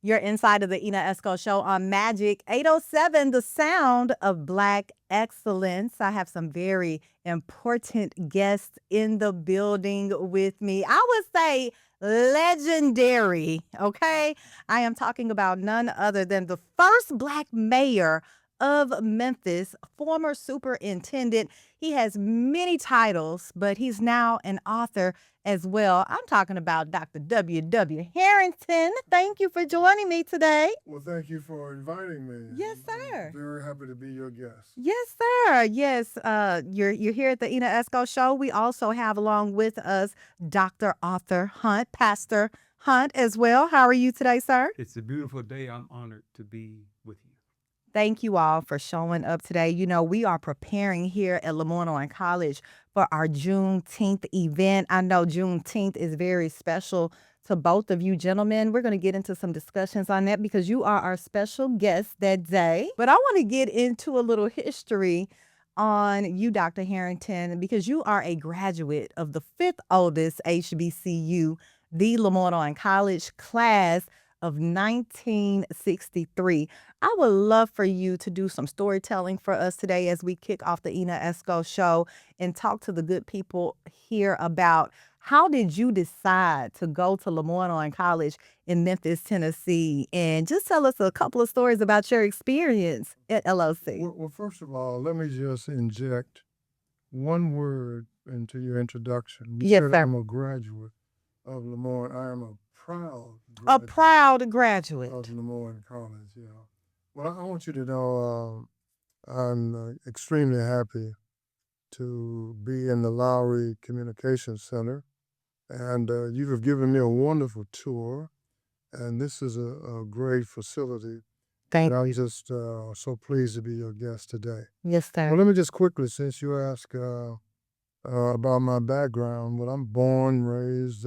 You're inside of the Ena Esco show on Magic 807, the sound of Black excellence. I have some very important guests in the building with me. I would say legendary, okay? I am talking about none other than the first Black mayor of Memphis, former superintendent. He has many titles, but he's now an author as well. I'm talking about Dr. W. Herenton. Thank you for joining me today. Well, thank you for inviting me. Yes, sir. I'm very happy to be your guest. Yes, sir. Yes, you're here at the Ena Esco show. We also have along with us Dr. Arthur Hunt, Pastor Hunt as well. How are you today, sir? It's a beautiful day. I'm honored to be with you. Thank you all for showing up today. You know, we are preparing here at LeMoyne-Owen College for our Juneteenth event. I know Juneteenth is very special to both of you gentlemen. We're going to get into some discussions on that because you are our special guest that day. But I want to get into a little history on you, Dr. Herenton, because you are a graduate of the fifth oldest HBCU, the LeMoyne-Owen College class of 1963. I would love for you to do some storytelling for us today as we kick off the Ena Esco show and talk to the good people here about how did you decide to go to LeMoyne-Owen College in Memphis, Tennessee, and just tell us a couple of stories about your experience at LOC. Well, first of all, let me just inject one word into your introduction. You Yes, said sir. I'm a graduate of LeMoyne. I am a A proud proud graduate graduate. of LeMoyne College. Yeah. Well, I want you to know I'm extremely happy to be in the Lowry Communications Center, and you have given me a wonderful tour. And this is a great facility. Thank And I'm just so pleased to be your guest today. Yes, sir. Well, let me just quickly, since you asked about my background, well, I'm born, raised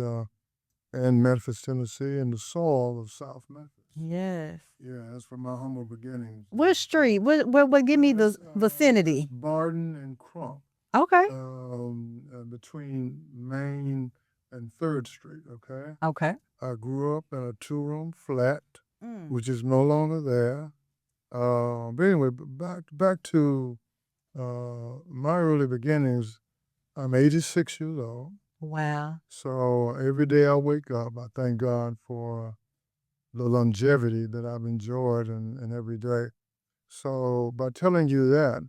in Memphis, Tennessee, in the soil of South Memphis. Yes. Yeah, that's from my humble beginnings. What street? What give me the That's vicinity. Barden and Crump, Okay. between Main and 3rd Street, okay? Okay. I grew up in a 2-room flat, Mm. which is no longer there. But anyway, back to my early beginnings. I'm 86 years old, Wow. so every day I wake up, I thank God for the longevity that I've enjoyed in every day. So by telling you that,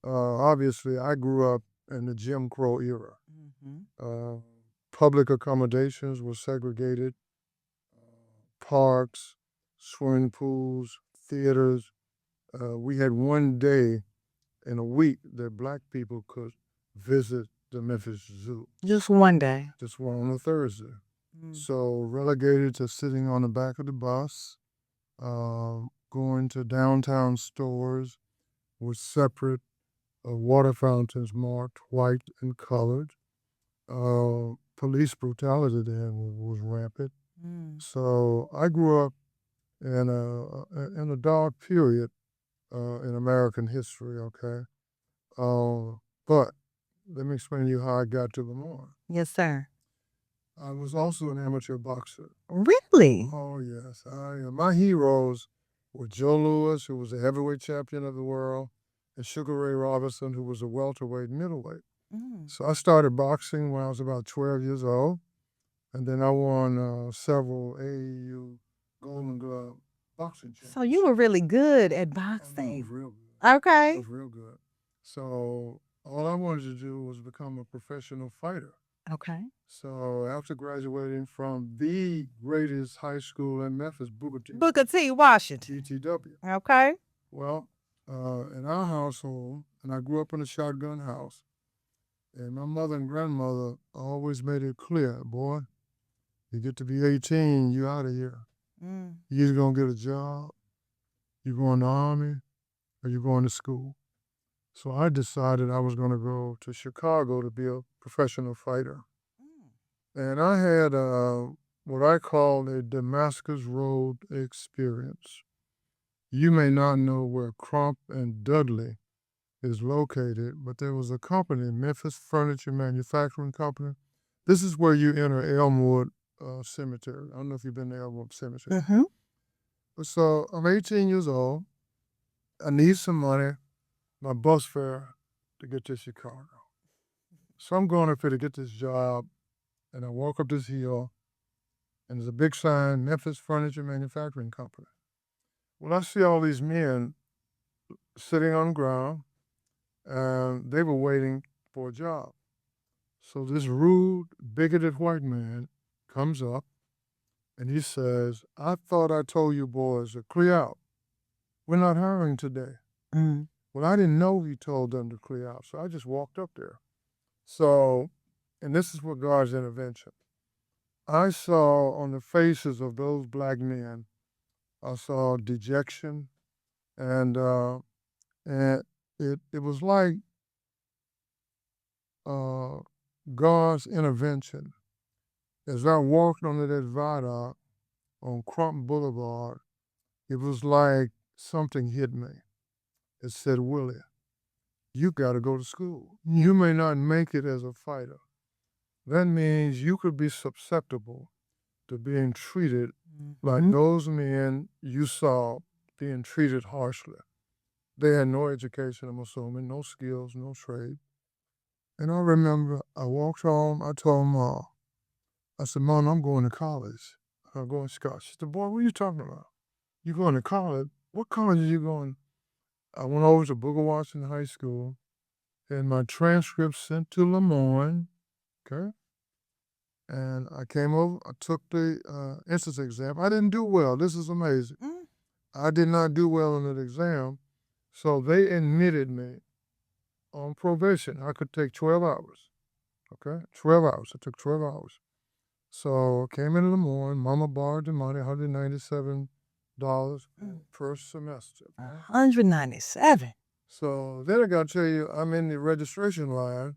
obviously I grew up in the Jim Crow era. Mm-hmm. Public accommodations were segregated, parks, swimming pools, theaters. We had one day in a week that Black people could visit the Memphis Zoo, Just one day. just one on a Thursday. Mm. So relegated to sitting on the back of the bus, going to downtown stores with separate water fountains marked white and colored. Police brutality then was rampant. Mm. So I grew up in a dark period in American history. Okay, but let me explain to you how I got to LeMoyne. Yes, sir. I was also an amateur boxer. Really? Oh yes, my heroes were Joe Louis, who was a heavyweight champion of the world, and Sugar Ray Robinson, who was a welterweight middleweight. Mm. So I started boxing when I was about 12 years old, and then I won several AAU Golden Glove boxing championships. So you were really good at Oh, no, it boxing. was real good. It Okay. was real good. So all I wanted to do was become a professional fighter. Okay. So after graduating from the greatest high school in Memphis, Booker T. Washington. BTW, Okay. well, in our household, and I grew up in a shotgun house, and my mother and grandmother always made it clear, boy, you get to be 18, you out of here. Mm. You either gonna get a job, you going to the army, or you going to school. So I decided I was gonna go to Chicago to be a professional fighter. And I had what I call a Damascus Road experience. You may not know where Crump and Dudley is located, but there was a company, Memphis Furniture Manufacturing Company. This is where you enter Elmwood Cemetery. I don't know if you've been to Elmwood Cemetery. Mm-hmm. So I'm 18 years old. I need some money, my bus fare to get to Chicago. So I'm going up here to get this job, and I walk up this hill, and there's a big sign, Memphis Furniture Manufacturing Company. Well, I see all these men sitting on the ground, and they were waiting for a job. So this rude, bigoted white man comes up, and he says, "I thought I told you boys to clear out. We're not hiring today." Mm. Well, I didn't know he told them to clear out, so I just walked up there. So, and this is what God's intervention. I saw on the faces of those black men, I saw dejection, and it was like God's intervention. As I walked under that viaduct on Crump Boulevard, it was like something hit me. It said, "Willie, you got to go to school. You may not make it as a fighter. That means you could be susceptible to being treated like those men you saw being treated harshly. They had no education, I'm assuming, no skills, no trade." And I remember I walked home, I told Mom, I said, "Mom, I'm going to college. I'm going to Scott." She said, "Boy, what are you talking about? You going to college? What college are you going?" I went over to Booker Washington High School, and my transcript sent to LeMoyne, okay? And I came over, I took the entrance exam. I didn't do well. This is amazing. I did not do well in that exam, so they admitted me on probation. I could take 12 hours, okay? 12 hours. I took 12 hours. So I came in the morning. Mama borrowed the money, $197 per semester. $197. So then I got to tell you, I'm in the registration line.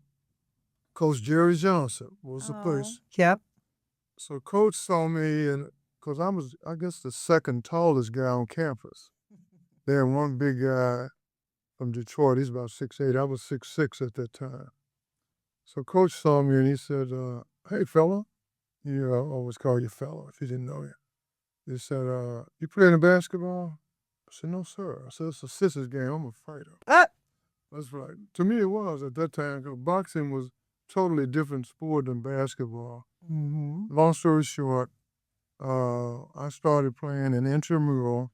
Coach Jerry Johnson was the place. Yep. So Coach saw me, and because I was, I guess, the second tallest guy on campus. They had one big guy from Detroit. He's about 6'8". I was 6'6" at that time. So Coach saw me, and he said, "Hey, fella." You know, I always call you fella if you didn't know you. He said, "You playing basketball?" I said, "No, sir." I said, "It's a sister's game. I'm a fighter." That's right. To me, it was at that time, because boxing was totally different sport than basketball. Long story short, I started playing an intramural.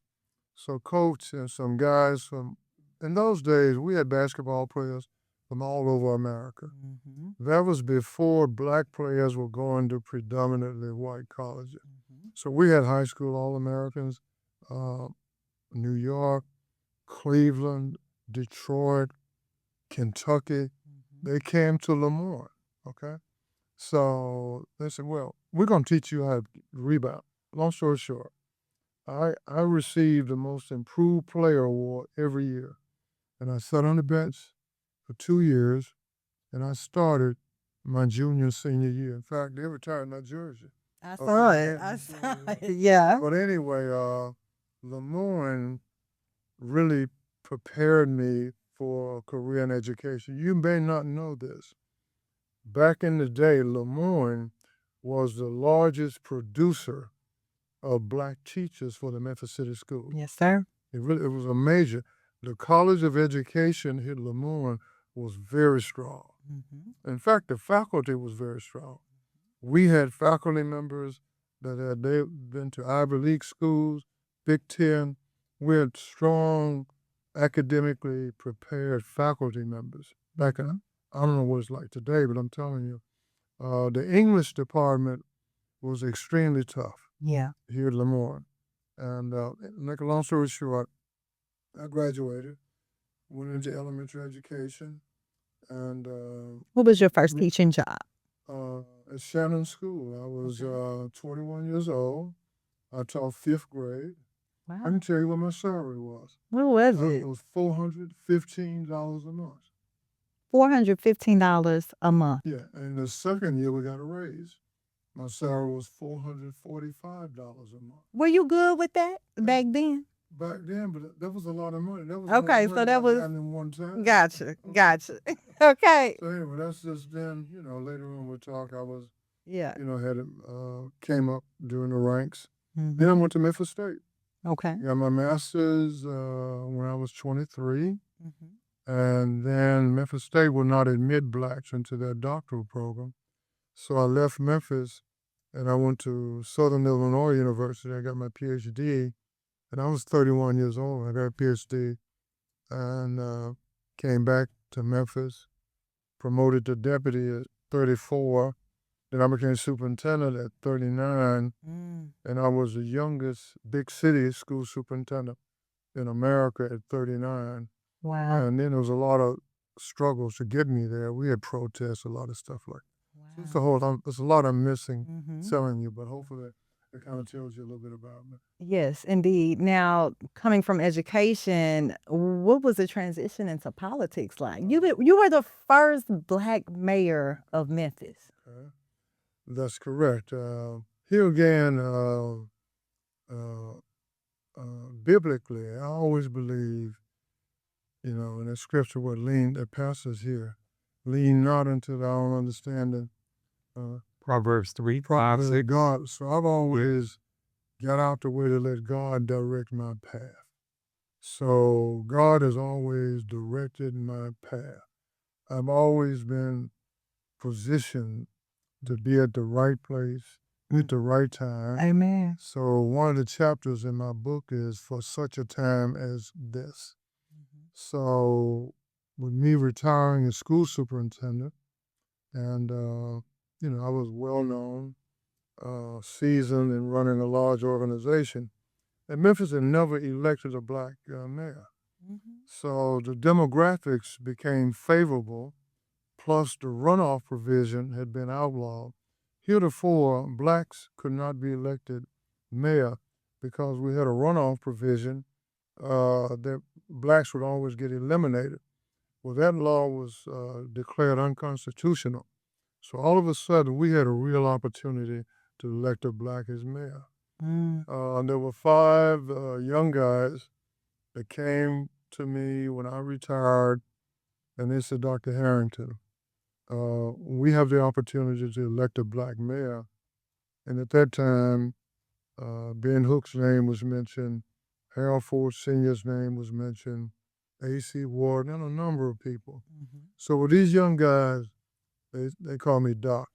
So Coach and some guys from, in those days, we had basketball players from all over America. That was before black players were going to predominantly white colleges. So we had high school All-Americans, New York, Cleveland, Detroit, Kentucky. They came to LeMoyne, okay? So they said, "Well, we're going to teach you how to rebound." Long story short, I received the most improved player award every year. And I sat on the bench for 2 years, and I started my junior, senior year. In fact, they retired my jersey. I saw it. I saw it. Yeah. But anyway, LeMoyne really prepared me for a career in education. You may not know this. Back in the day, LeMoyne was the largest producer of black teachers for the Memphis City Schools. Yes, sir. It was a major. The College of Education here at LeMoyne was very strong. In fact, the faculty was very strong. We had faculty members that had been to Ivy League schools, Big Ten. We had strong, academically prepared faculty members. Back in, I don't know what it's like today, but I'm telling you, the English department was extremely tough. Yeah. Here at LeMoyne. And make a long story short, I graduated, went into elementary education, and What was your first teaching job? at Shannon School. I was 21 years old. I taught 5th grade. I Wow. can tell you what my salary was. What was It it? was $415 a month. $415 a month. Yeah, and the second year we got a raise. My salary was $445 a month. Were you good with that back then? Back then, but that was a lot of money. That was Okay, more so money that I've was- gotten in one time. Gotcha. Okay. So anyway, that's just then, you know, later on we'll talk. I was, Yeah. you know, came up during the ranks. Then I went to Memphis State. Okay. Got my master's when I was 23. Mhm. And then Memphis State would not admit blacks into their doctoral program. So I left Memphis and I went to Southern Illinois University. I got my PhD, and I was 31 years old. I got a PhD and came back to Memphis, promoted to deputy at 34. Then I became superintendent at 39, Mm. and I was the youngest big city school superintendent in America at 39. Wow. And then there was a lot of struggles to get me there. We had protests, a lot of stuff like that. So it's a Wow. whole, there's a lot I'm missing Mhm. telling you, but hopefully it kind of tells you a little bit about me. Yes, indeed. Now, coming from education, what was the transition into politics like? You were the first Black mayor of Memphis. Okay. That's correct. Here again, biblically, I always believe, in the scripture what that passages here, lean not unto thy own understanding. Proverbs 3, 5, Proverbs 6. God. So I've always got out the way to let God direct my path. So God has always directed my path. I've always been positioned to be at the right place at the right time. Amen. So one of the chapters in my book is for such a time as this. So with me retiring as school superintendent, and I was well known, seasoned in running a large organization, and Memphis had never elected a black mayor. So the demographics became favorable, plus the runoff provision had been outlawed. Heretofore, blacks could not be elected mayor because we had a runoff provision that blacks would always get eliminated. Well, that law was declared unconstitutional. So all of a sudden, we had a real opportunity to elect a black as mayor. There were 5 young guys that came to me when I retired, and they said, Dr. Herenton, we have the opportunity to elect a black mayor. And at that time, Ben Hook's name was mentioned, Harold Ford Sr.'s name was mentioned, A.C. Ward, and a number of people. So with these young guys, they call me Doc.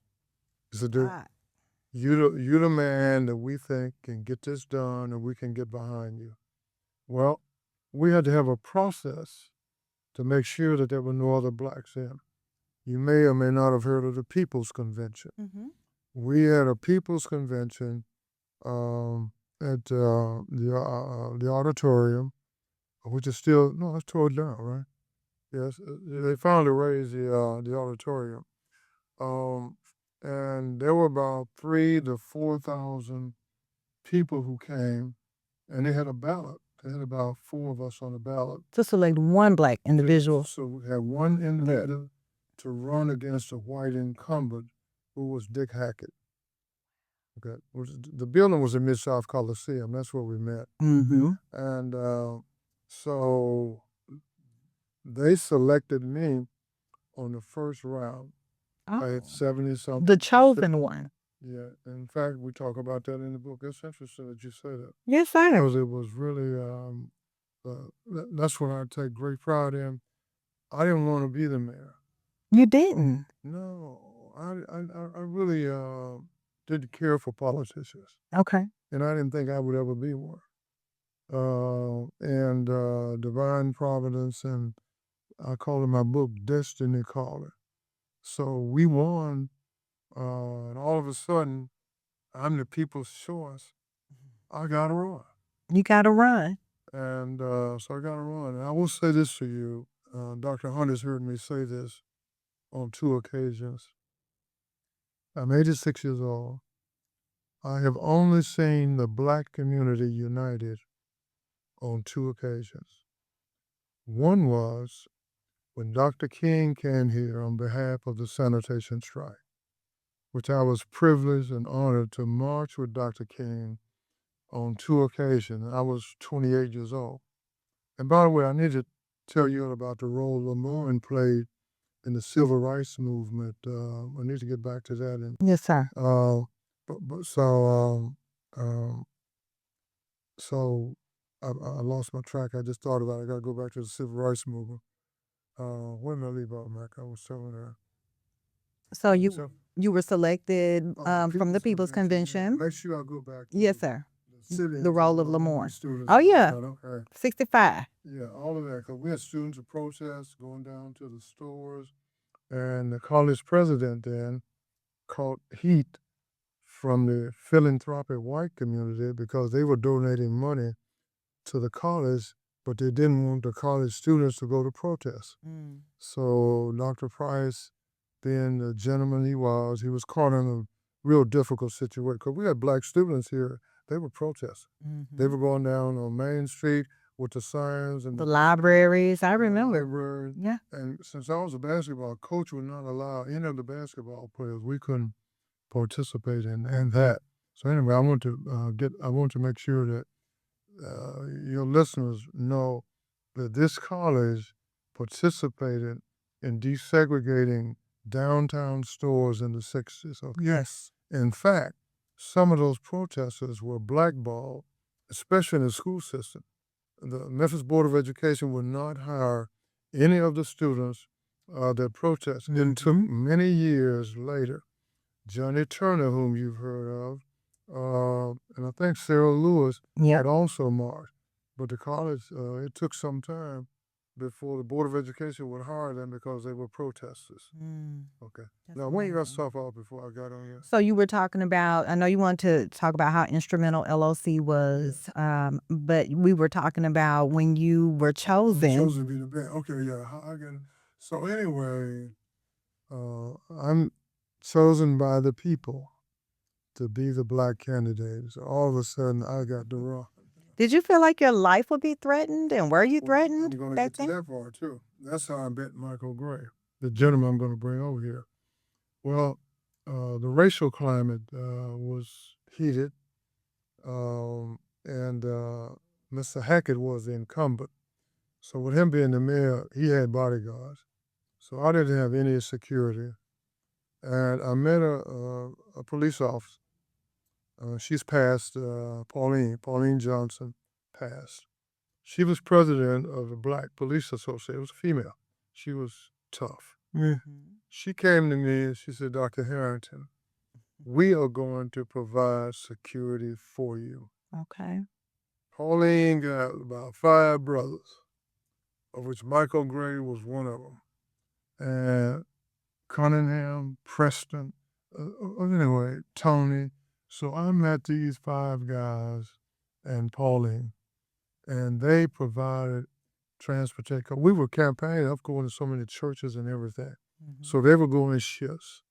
They said, you're the man that we think can get this done and we can get behind you. Well, we had to have a process to make sure that there were no other blacks in. You may or may not have heard of the People's Convention. We had a People's Convention at the auditorium, which is still, no, it's tore down, right? Yes, they finally raised the auditorium. And there were about 3,000 to 4,000 people who came, and they had a ballot. They had about 4 of us on the ballot. To select one Black individual. So we had one individual to run against a white incumbent who was Dick Hackett. Okay, the building was in Mid-South Coliseum. That's where we met. And so they selected me on the first round. I had 70-something. The chosen one. Yeah, in fact, we talk about that in the book. It's interesting that you say that. Yes, sir. Because it was really, that's what I take great pride in. I didn't want to be the mayor. You didn't? No, I really didn't care for politicians. Okay. And I didn't think I would ever be one. And divine providence, and I call it my book, Destiny Calling. So we won, and all of a sudden, I'm the people's choice. I got to run. You got to run. And so I got to run. And I will say this to you. Dr. Hunt has heard me say this on 2 occasions. I'm 86 years old. I have only seen the black community united on 2 occasions. One was when Dr. King came here on behalf of the sanitation strike, which I was privileged and honored to march with Dr. King on 2 occasions. I was 28 years old. And by the way, I need to tell you about the role LeMoyne played in the civil rights movement. I need to get back to that. Yes, sir. So I lost my track. I just thought about it. I got to go back to the civil rights movement. When did I leave out, Mac? I was telling her. So So, you were selected from the People's Yeah. Convention. Make sure I go back to Yes, sir. the city. The role of how many LeMoyne. students Oh we yeah, had, okay. 65. Yeah, all of that. Because we had students of protest going down to the stores. And the college president then caught heat from the philanthropic white community because they were donating money to the college, but they didn't want the college students to go to protest. Mm. So Dr. Price, being the gentleman he was caught in a real difficult situation because we had black students here. They were protesting. They were going down on Main Street with the signs and The libraries, I remember. library. Yeah. And since I was a basketball coach, would not allow any of the basketball players. We couldn't participate in that. So anyway, I want to make sure that your listeners know that this college participated in desegregating downtown stores in the 60s. Okay? Yes. In fact, some of those protesters were blackballed, especially in the school system. The Memphis Board of Education would not hire any of the students that protested until many years later. Johnny Turner, whom you've heard of, and I think Sarah Lewis Yep. had also marched. But the college, it took some time before the Board of Education would hire them because they were protesters. Okay. That's Now, when you got amazing. stuff off before I got on here? So you were talking about, I know you wanted to talk about how instrumental LOC was, but we were talking about when you were chosen. Chosen to be the best. Okay, yeah. So anyway, I'm chosen by the people to be the black candidate. So all of a sudden, I got the wrong. Did you feel like your life would be threatened, and were you threatened I'm going to back get to then? that part too. That's how I met Michael Gray, the gentleman I'm going to bring over here. Well, the racial climate was heated, and Mr. Hackett was the incumbent. So with him being the mayor, he had bodyguards. So I didn't have any security. And I met a police officer. She's passed, Pauline Johnson passed. She was president of the Black Police Association. It was a female. She was tough. She came to me and she said, Dr. Herenton, we are going to provide security for you. Okay. Pauline got about 5 brothers, of which Michael Gray was one of them. And Cunningham, Preston, anyway, Tony. So I met these 5 guys and Pauline, and they provided transportation. 'Cause we were campaigning, of going to so many churches and everything. So they were going in shifts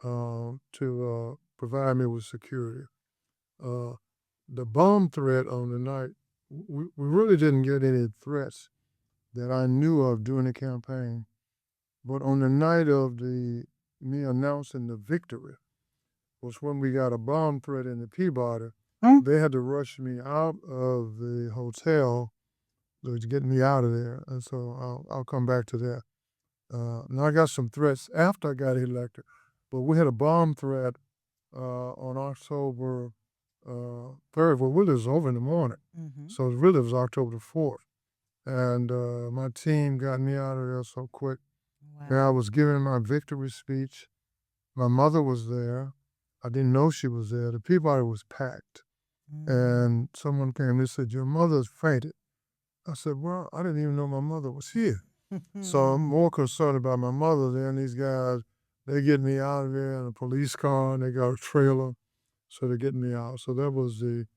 to provide me with security. The bomb threat on the night, we really didn't get any threats that I knew of during the campaign. But on the night of me announcing the victory was when we got a bomb threat in the Peabody. They had to rush me out of the hotel to get me out of there. And so I'll come back to that. Now I got some threats after I got elected, but we had a bomb threat on October 3rd. Well, really it was over in the morning. So it was October 4th. And my team got me out of there so quick. Wow. And I was giving my victory speech. My mother was there. I didn't know she was there. The Peabody was packed. And someone came and said, your mother's fainted. I said, well, I didn't even know my mother was here. So I'm more concerned about my mother than these guys. They get me out of there in a police car, and they got a trailer, so they're getting me out. So that was the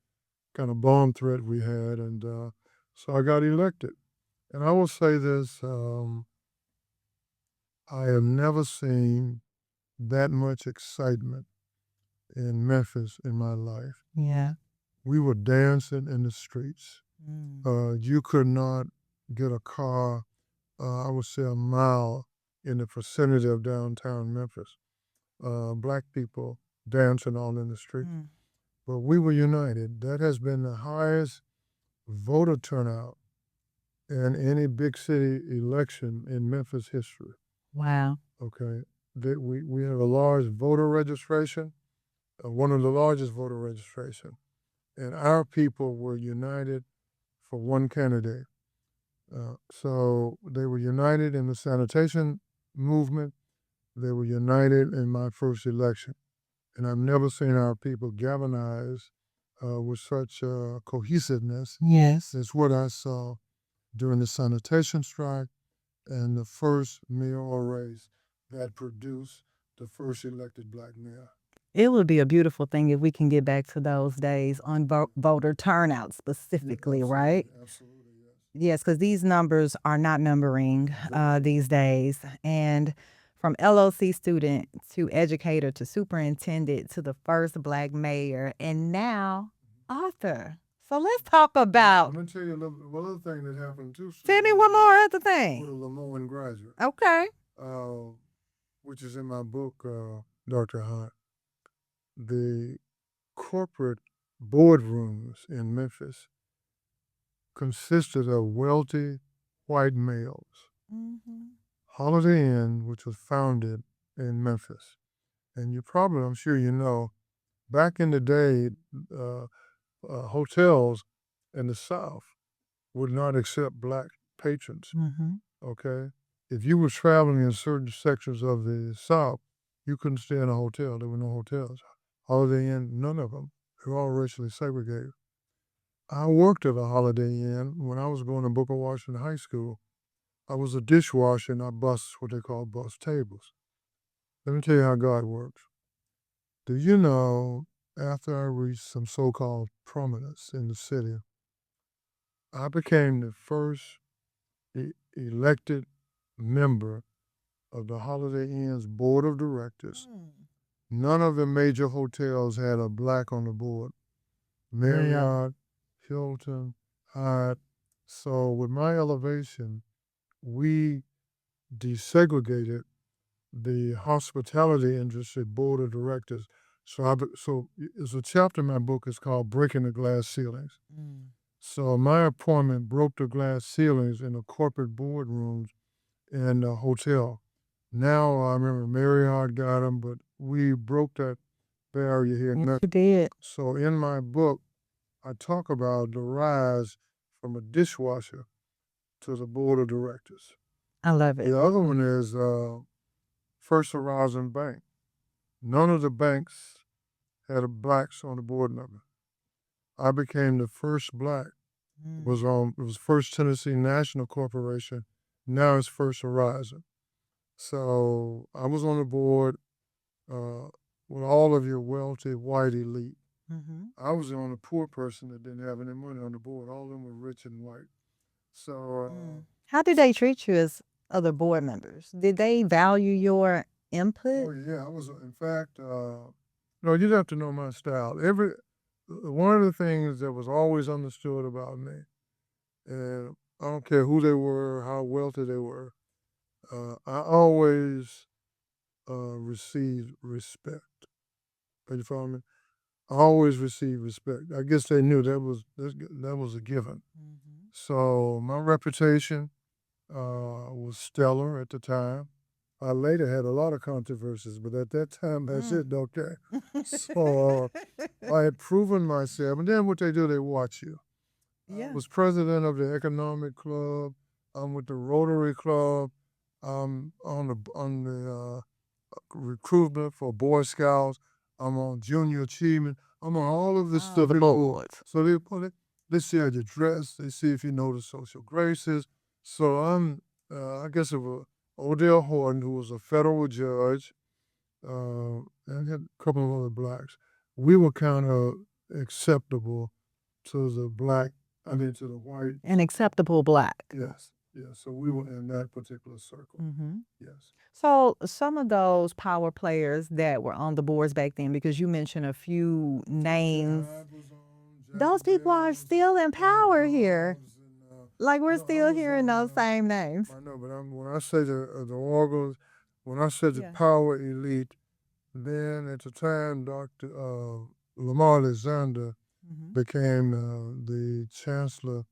kind of bomb threat we had, and so I got elected. And I will say this, I have never seen that much excitement in Memphis in my life. Yeah. We were dancing in the streets. You could not get a car, I would say a mile in the vicinity of downtown Memphis. Black people dancing all in the street. But we were united. That has been the highest voter turnout in any big city election in Memphis history. Wow. Okay. We have a large voter registration, one of the largest voter registration. and our people were united for one candidate. So they were united in the sanitation movement. They were united in my first election. And I've never seen our people galvanize with such cohesiveness. Yes. As what I saw during the sanitation strike and the first mayoral race that produced the first elected black mayor. It would be a beautiful thing if we can get back to those days on voter turnout specifically, right? Absolutely, yes. Yes, because these numbers are not numbering these days. And from LOC student to educator to superintendent to the first black mayor and now author. So let's talk about. Let me tell you one other thing that happened too. Tell me one more other With thing. a LeMoyne graduate, Okay. which is in my book, Dr. Hunt. The corporate boardrooms in Memphis consisted of wealthy white males. Mm-hmm. Holiday Inn, which was founded in Memphis. And you probably, I'm sure you know, back in the day, hotels in the South would not accept black patrons. Mm-hmm. Okay? If you were traveling in certain sections of the South, you couldn't stay in a hotel. There were no hotels. Holiday Inn, none of them. They were all racially segregated. I worked at a Holiday Inn when I was going to Booker Washington High School. I was a dishwasher and I bussed what they call bus tables. Let me tell you how God works. Do you know, after I reached some so-called prominence in the city, I became the first elected member of the Holiday Inn's board of directors. None of the major hotels had a black on the board. Marriott, Hilton, Hyatt. So with my elevation, we desegregated the hospitality industry board of directors. So there's a chapter in my book is called Breaking the Glass Ceilings. So my appointment broke the glass ceilings in the corporate boardrooms in the hotel. Now I remember Marriott got them, but we broke that barrier here. You did. So in my book, I talk about the rise from a dishwasher to the board of directors. I love it. The other one is First Horizon Bank. None of the banks had a blacks on the board number. I became the first black. It was First Tennessee National Corporation. Now it's First Horizon. So I was on the board with all of your wealthy white elite. I was the only poor person that didn't have any money on the board. All of them were rich and white. So How did they treat you as other board members? Did they value your input? oh yeah, I was. In fact, no, you'd have to know my style. One of the things that was always understood about me, and I don't care who they were, how wealthy they were, I always received respect. You follow me? I always received respect. I guess they knew that was a given. So my reputation was stellar at the time. I later had a lot of controversies, but at that time, that's it, okay? So I had proven myself, and then what they do, they watch you. I was president of the Economic Club. I'm with the Rotary Club. I'm on the recruitment for Boy Scouts. I'm on Junior Achievement. I'm on all of this stuff. So they see how you dress. They see if you know the social graces. So I'm, I guess it was Odell Horton, who was a federal judge, and had a couple of other blacks. We were kind of acceptable to the black, to the white. An acceptable black. Yes, yes. So we were in that particular circle. Yes. So some of those power players that were on the boards back then, because you mentioned a few names, those people are still in power here. Like we're still hearing those same names. I know, but when I say the organs, when I said the power elite, then at the time, Dr. Lamar Alexander became the chancellor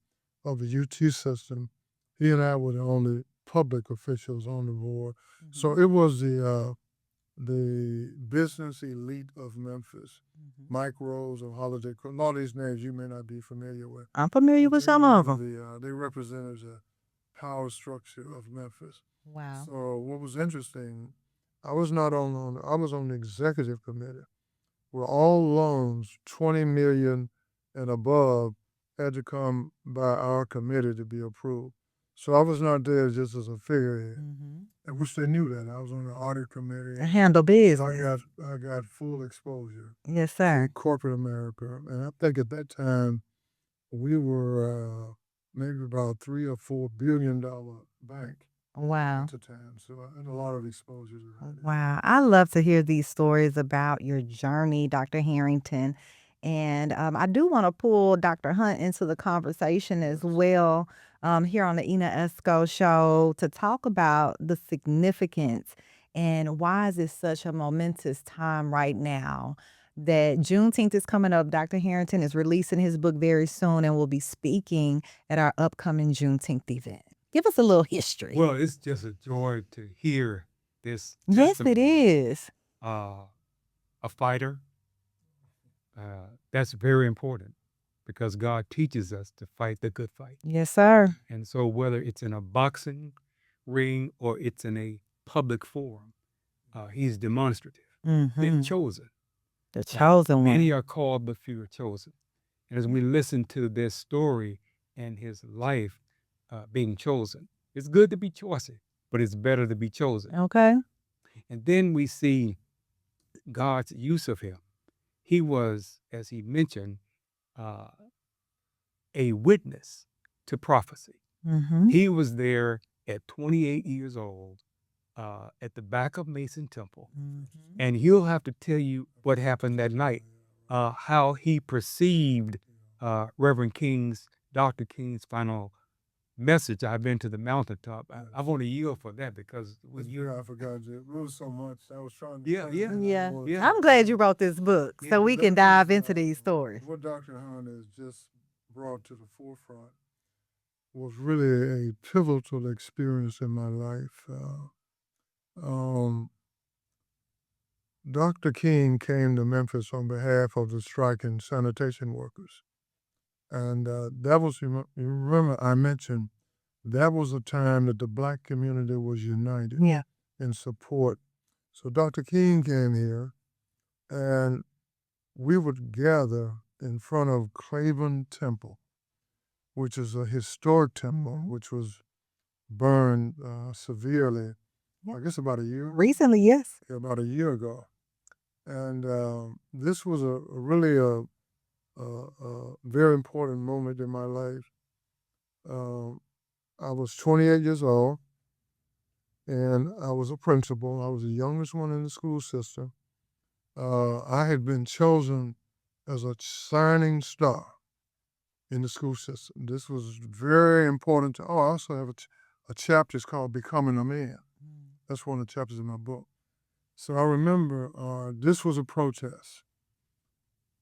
of the UT system. He and I were the only public officials on the board. So it was the the business elite of Memphis, Mhm. Mike Rose of Holiday, all these names you may not be familiar with. I'm familiar with some of them. They represented the power structure of Memphis. Wow. So what was interesting, I was not on I was on the executive committee where all loans 20 million and above had to come by our committee to be approved. So I was not there just as a figurehead. Mm-hmm. I wish they knew that. I was on the audit committee. Handle business. I got full exposure Yes, to sir. corporate America. And I think at that time we were maybe about $3 or $4 billion bank Wow. at the time. So I had a lot of exposure to that. Wow. I love to hear these stories about your journey, Dr. Herenton. And I do want to pull Dr. Hunt into the conversation as well here on the Ena Esco show to talk about the significance and why is this such a momentous time right now that Juneteenth is coming up. Dr. Herenton is releasing his book very soon and will be speaking at our upcoming Juneteenth event. Give us a little history. Well, it's just a joy to hear this Yes, it testimony. is. A fighter, that's very important because God teaches us to fight the good fight. Yes, sir. And so whether it's in a boxing ring or it's in a public forum, he's demonstrative. Mm-hmm. Been chosen. The chosen one. Many are called, but few are chosen. And as we listen to this story and his life being chosen, it's good to be chosen, but it's better to be chosen. Okay. And then we see God's use of him. He was, as he mentioned, a witness to prophecy. Mm-hmm. He was there at 28 years old at the back of Mason Temple. Mm-hmm. And he'll have to tell you what happened that night, how he perceived Reverend King's, Dr. King's final message. I've been to the mountaintop. I want to yield for that because when you, I forgot it was so much. I was trying to. Yeah. I'm glad you wrote this book so we can dive into these stories. What Dr. Hunt has just brought to the forefront was really a pivotal experience in my life. Dr. King came to Memphis on behalf of the striking sanitation workers. And that was, you remember I mentioned, that was a time that the black community was united in support. So Dr. King came here and we would gather in front of Craven Temple, which is a historic temple, which was burned severely, I guess about a year. Recently, yes. About a year ago. And this was really a very important moment in my life. I was 28 years old, and I was a principal. I was the youngest one in the school system. I had been chosen as a shining star in the school system. This was very important. I also have a chapter. It's called Becoming a Man. That's one of the chapters in my book. So I remember this was a protest,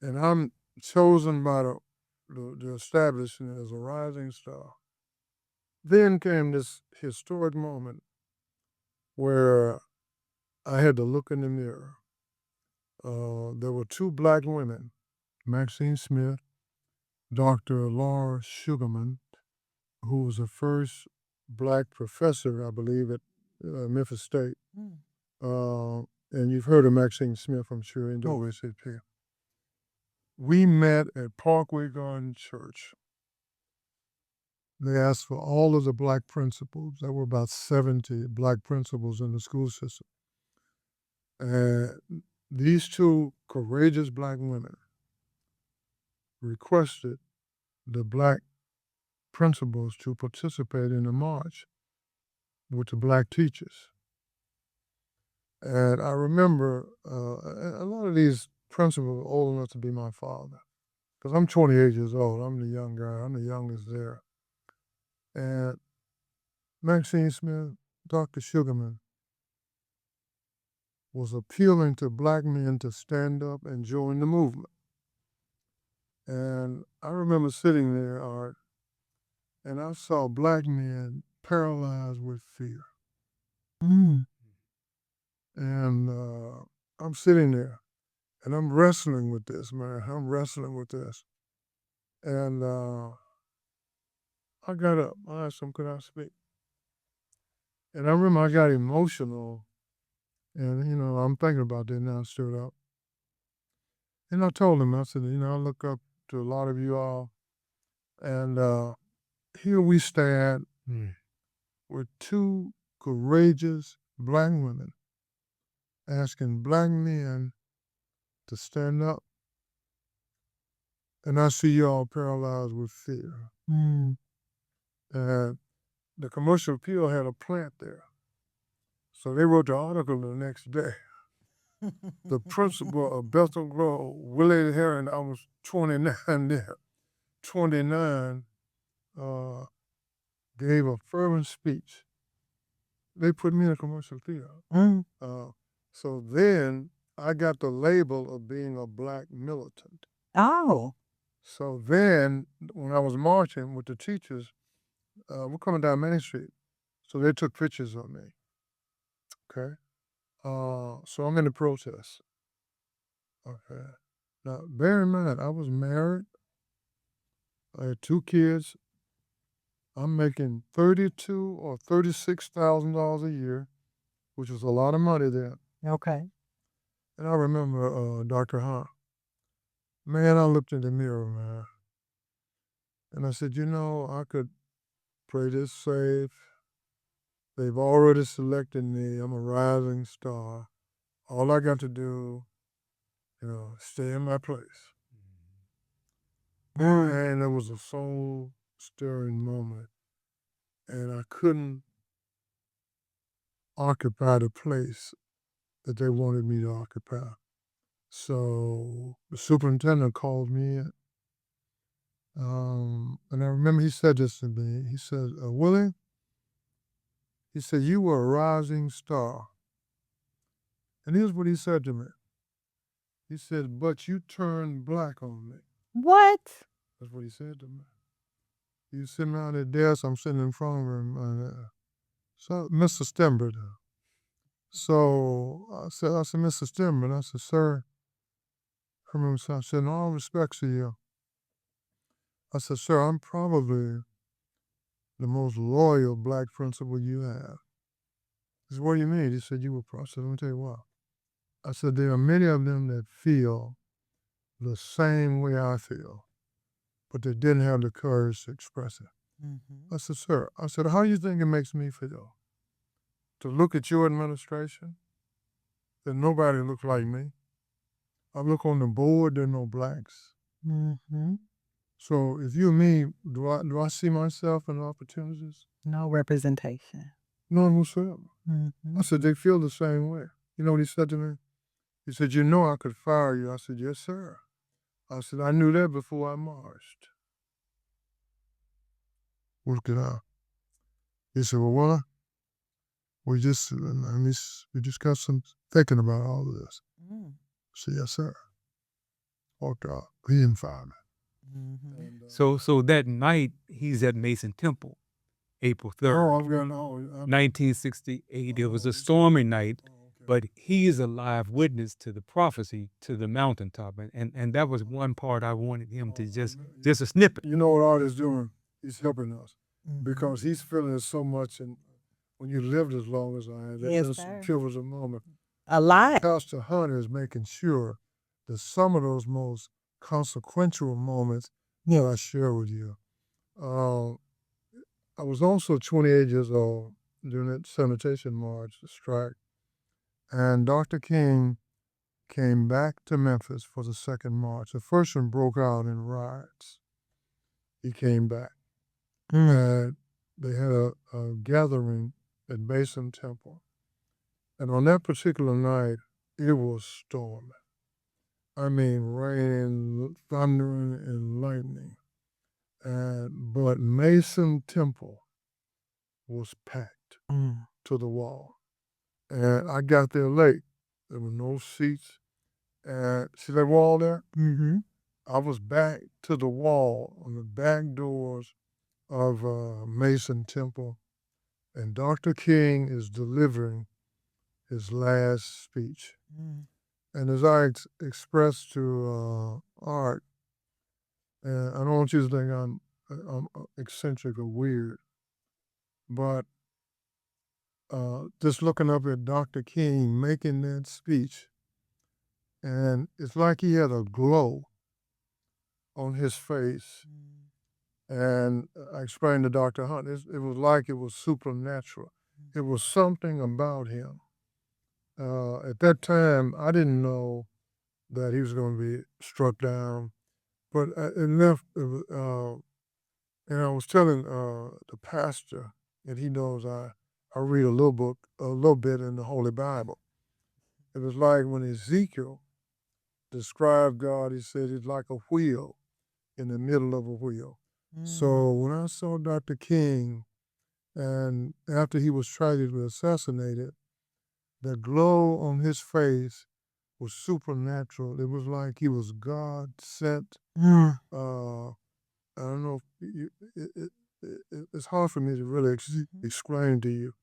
and I'm chosen by the establishment as a rising star. Then came this historic moment where I had to look in the mirror. There were two black women, Maxine Smith, Dr. Laura Sugarman, who was the first black professor, I believe, at Memphis State. And you've heard of Maxine Smith, I'm sure, in WSAP. We met at Parkway Garden Church. They asked for all of the black principals. There were about 70 black principals in the school system. And these two courageous black women requested the black principals to participate in the march with the black teachers. And I remember a lot of these principals were old enough to be my father, because I'm 28 years old. I'm the young guy. I'm the youngest there. And Maxine Smith, Dr. Sugarman, was appealing to black men to stand up and join the movement. And I remember sitting there, Art, and I saw black men paralyzed with fear. And I'm sitting there and I'm wrestling with this, man. I'm wrestling with this. And I got up. I asked him, could I speak? And I remember I got emotional. And, I'm thinking about that now, I stood up. And I told him, I said, I look up to a lot of you all. And here we stand with two courageous black women asking black men to stand up. And I see y'all paralyzed with fear. And the Commercial Appeal had a plant there. So they wrote the article the next day. The principal of Bethel Grove, Willie Herenton, I was 29 there, 29, gave a fervent speech. They put me in a commercial theater. So then I got the label of being a black militant. Oh. So then when I was marching with the teachers, we're coming down Main Street. So they took pictures of me. Okay. So I'm in the protest. Okay. Now, bear in mind, I was married. I had 2 kids. I'm making $32,000 or $36,000 a year, which was a lot of money then. Okay. And I remember Dr. Hunt. Man, I looked in the mirror, man. And I said, I could play this safe. They've already selected me. I'm a rising star. All I got to do, stay in my place. And it was a soul stirring moment. And I couldn't occupy the place that they wanted me to occupy. So the superintendent called me in. And I remember he said this to me. He said, Willie, he said, you were a rising star. And here's what he said to me. He said, but you turned black on me. What? That's what he said to me. He was sitting around at desk. I'm sitting in front of him. So, Mr. Stember. So I said, Mr. Stember. I said, sir, I said, in all respects to you, I said, sir, I'm probably the most loyal black principal you have. He said, what do you mean? He said, you were, I said, let me tell you what. I said, there are many of them that feel the same way I feel, but they didn't have the courage to express it. I said, sir, how do you think it makes me feel? To look at your administration, that nobody looks like me. I look on the board, there are no blacks. So if you and me, do I see myself in opportunities? No representation. None whatsoever. I said, they feel the same way. You know what he said to me? He said, I could fire you. I said, yes, sir. I said, I knew that before I marched. Look it up. He said, well, we just got some thinking about all of this. I said, yes, sir. Walked out. He didn't fire me. And, so that night he's at Mason Temple, April 3rd, 1968. It was a stormy night, but he is a live witness to the prophecy to the mountaintop, and that was one part I wanted him to just a snippet. You know what Art is doing? He's helping us because he's feeling it so much, and when you lived as long as I have, that's a pivotal moment. A lot. Pastor Hunter is making sure that some of those most consequential moments I share with you. I was also 28 years old during that sanitation march, the strike, and Dr. King came back to Memphis for the second march. The first one broke out in riots. He came back. And they had a gathering at Mason Temple. And on that particular night, it was storming. I mean, rain, thundering, and lightning. But Mason Temple was packed to the wall. And I got there late. There were no seats. And see that wall there? I was back to the wall on the back doors of Mason Temple. And Dr. King is delivering his last speech. Mm. And as I expressed to Art, and I don't want you to think I'm eccentric or weird, but just looking up at Dr. King making that speech, and it's like he had a glow on his face. And I explained to Dr. Hunt, it was like it was supernatural. It was something about him. At that time, I didn't know that he was going to be struck down, but it left. And I was telling the pastor, and he knows I read a little bit in the Holy Bible. It was like when Ezekiel described God, he said it's like a wheel in the middle of a wheel. So when I saw Dr. King, and after he was tragically assassinated, the glow on his face was supernatural. It was like he was God sent. I don't know if it's hard for me to really explain to you.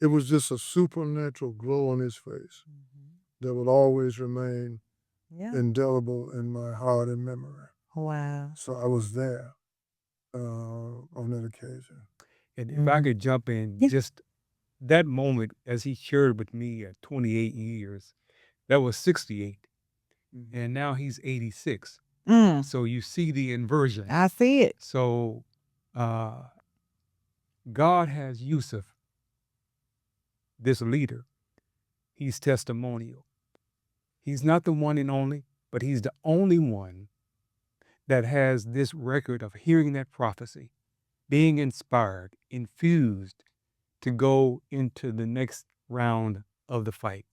It was just a supernatural glow on his face that will always remain Yeah. indelible in my heart and memory. Wow. So I was there on that occasion. And if I could jump in, Yeah. just that moment as he shared with me at 28 years, that was 68. And now he's 86. So you see the inversion. I see it. So God has Yusuf, this leader. He's testimonial. He's not the one and only, but he's the only one that has this record of hearing that prophecy, being inspired, infused to go into the next round of the fight.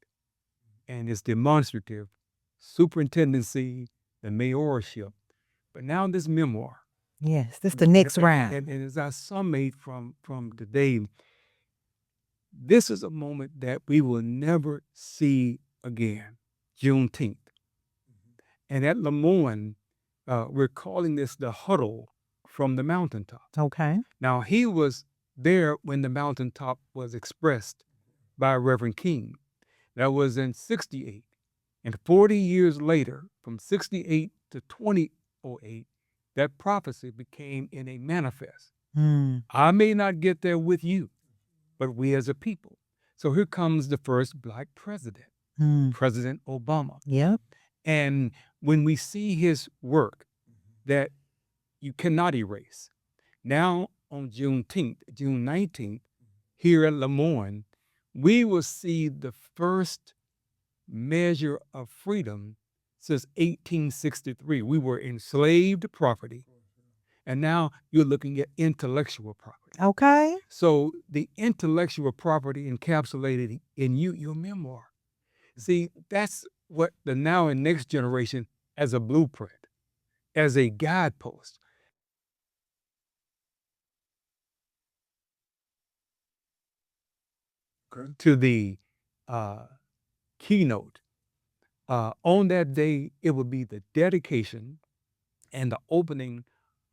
And it's demonstrative, superintendency, the mayorship, but now this memoir. Yes, this the next round. And as I summate from today, this is a moment that we will never see again, Juneteenth. And at LeMoyne, we're calling this the huddle from the mountaintop. Okay. Now, he was there when the mountaintop was expressed by Reverend King. That was in 68. And 40 years later, from 68 to 2008, that prophecy became in a manifest. I may not get there with you, but we as a people. So here comes the first Black president, President Obama. Yep. And when we see his work that you cannot erase, now on Juneteenth, June 19th, here at LeMoyne, we will see the first measure of freedom since 1863. We were enslaved property, and now you're looking at intellectual property. Okay. So the intellectual property encapsulated in you, your memoir. See, that's what the now and next generation as a blueprint, as a guidepost. Okay. To the keynote. On that day, it would be the dedication and the opening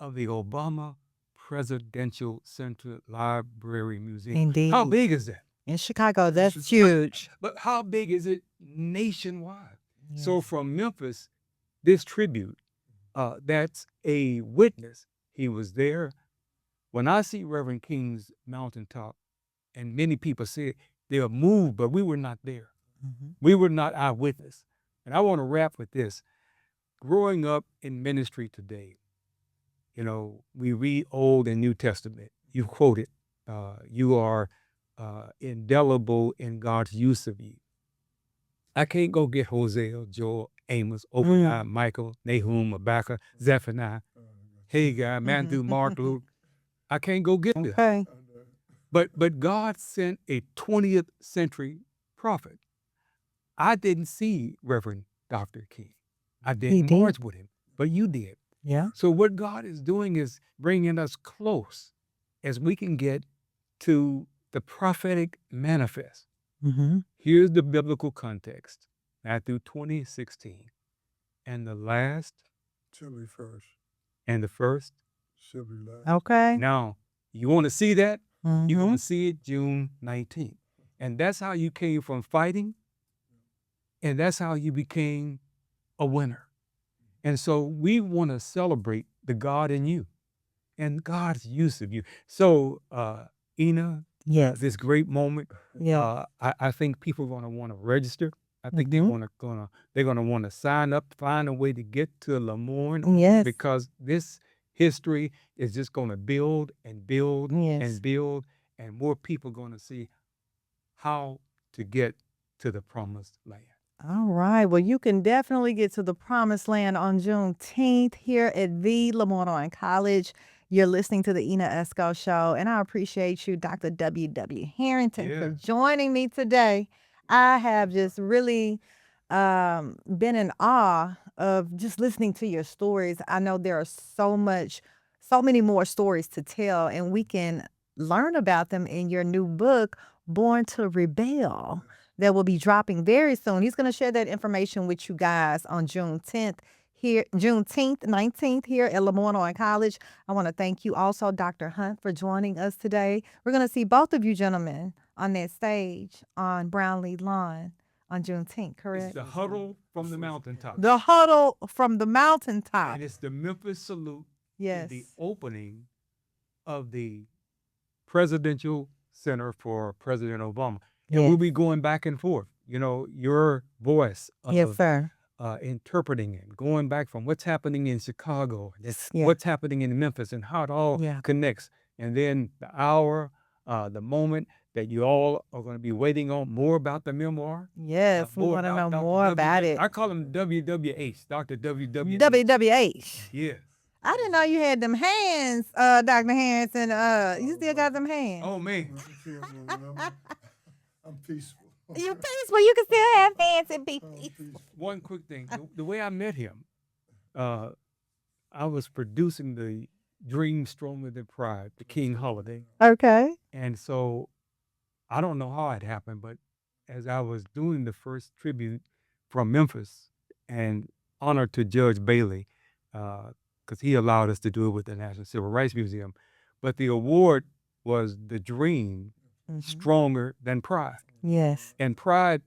of the Obama Presidential Center Library Museum. Indeed. How big is that? In Chicago, that's huge. But how big is it nationwide? Yes. So from Memphis, this tribute, that's a witness. He was there. When I see Reverend King's mountaintop, and many people say they are moved, but we were not there. We were not eyewitness. And I want to wrap with this. Growing up in ministry today, you know, we read Old and New Testament. You quote it. You are indelible in God's use of you. I can't go get Hosea, Joel, Amos, Obadiah, Michael, Nahum, Habakkuk, Zephaniah, Haggai, Matthew, Mark, Luke. I can't go get this. Okay. But God sent a 20th century prophet. I didn't see Reverend Dr. King. I didn't march with him, but you did. Yeah. So what God is doing is bringing us close as we can get to the prophetic manifest. Here's the biblical context. Matthew 20:16. And the last shall be first, and the first shall be last. Okay. Now, you want to see that? You're Mhm. going to see it June 19th. And that's how you came from fighting, and that's how you became a winner. And so we want to celebrate the God in you and God's use of you. So, Ena, Yes. this great moment, Yeah. I think people are going to want to register. I think Mhm. they're gonna want to sign up, find a way to get to LeMoyne Yes. because this history is just going to build and build Yes. and build, and more people going to see how to get to the promised land. All right. Well, you can definitely get to the promised land on Juneteenth here at the LeMoyne-Owen College. You're listening to the Ena Esco Show, and I appreciate you, Dr. W. Herenton, for Yeah. joining me today. I have just really been in awe of just listening to your stories. I know there are so many more stories to tell, and we can learn about them in your new book, Born to Rebel, that will be dropping very soon. He's going to share that information with you guys on Juneteenth 19th here at LeMoyne-Owen College. I want to thank you also, Dr. Hunt, for joining us today. We're going to see both of you gentlemen on that stage on Brownlee Lawn on Juneteenth, correct? It's the huddle from the mountaintop. The huddle from the mountaintop. And it's the Memphis salute Yes. in the opening of the Presidential Center for President Obama. And Yes. we'll be going back and forth. You know, your voice Yes, of sir. interpreting it, going back from what's happening in Chicago, Yeah. what's happening in Memphis, and how it all Yeah. connects. And then the hour, the moment that you all are going to be waiting on more about the memoir. Yes, we more want to know about Dr. more about it. I call him WWH, Dr. WWH. WWH. Yes. I didn't know you had them hands, Dr. Harrison. You still got them hands. Oh, man. I'm peaceful. You peaceful. You can still have hands and be peaceful. One quick thing. The way I met him, I was producing the Dream Stronger Than Pride, the King holiday. Okay. And so I don't know how it happened, but as I was doing the first tribute from Memphis and honor to Judge Bailey, because he allowed us to do it with the National Civil Rights Museum, but the award was the Dream Stronger Than Pride. Yes. And pride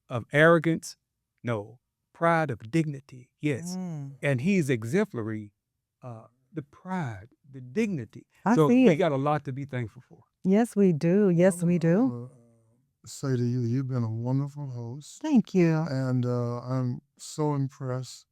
of arrogance, no. Pride of dignity, yes. And he's exemplary, the pride, the dignity. I So see we it. got a lot to be thankful for. Yes, we do. Yes, we do. Say to you, you've been a wonderful host. Thank you. And I'm so impressed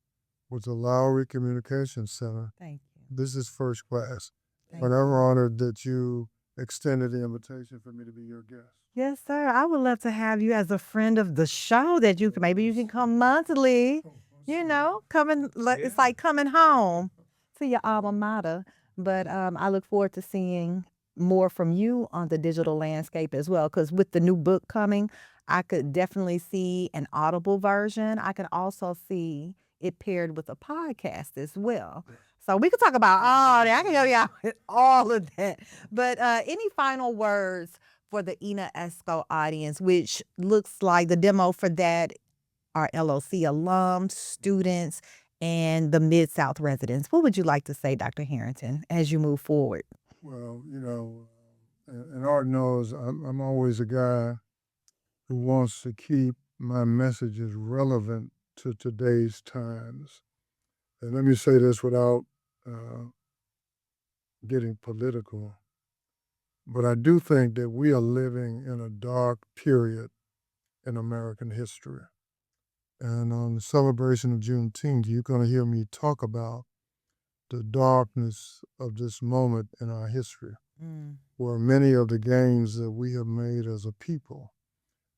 with the Lowry Communication Center. Thank you. This is first class. Thank But I'm honored that you extended the invitation for me to be your guest. Yes, sir. I would love to have you as a friend of the show that maybe you can come monthly, you know, it's like coming home to your alma mater. But I look forward to seeing more from you on the digital landscape as well. Because with the new book coming, I could definitely see an audible version. I can also see it paired with a podcast as well. So we could talk about all that. I can help you out with all of that. But any final words for the Ena Esco audience, which looks like the demo for that are LOC alums, students, and the Mid-South residents. What would you like to say, Dr. Herenton, as you move forward? Well, you know, and Art knows I'm always a guy who wants to keep my messages relevant to today's times. And let me say this without getting political, but I do think that we are living in a dark period in American history. And on the celebration of Juneteenth, you're going to hear me talk about the darkness of this moment in our history, where many of the gains that we have made as a people.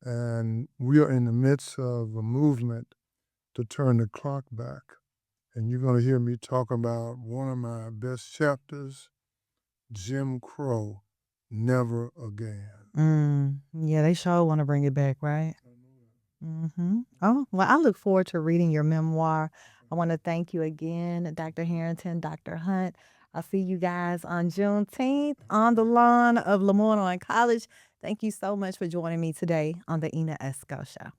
And we are in the midst of a movement to turn the clock back. And you're going to hear me talk about one of my best chapters, Jim Crow, Never Again. Yeah, they sure want to bring it back, right? Oh, well, I look forward to reading your memoir. I want to thank you again, Dr. Herenton, Dr. Hunt. I'll see you guys on Juneteenth on the lawn of LeMoyne-Owen College. Thank you so much for joining me today on the Ena Esco Show.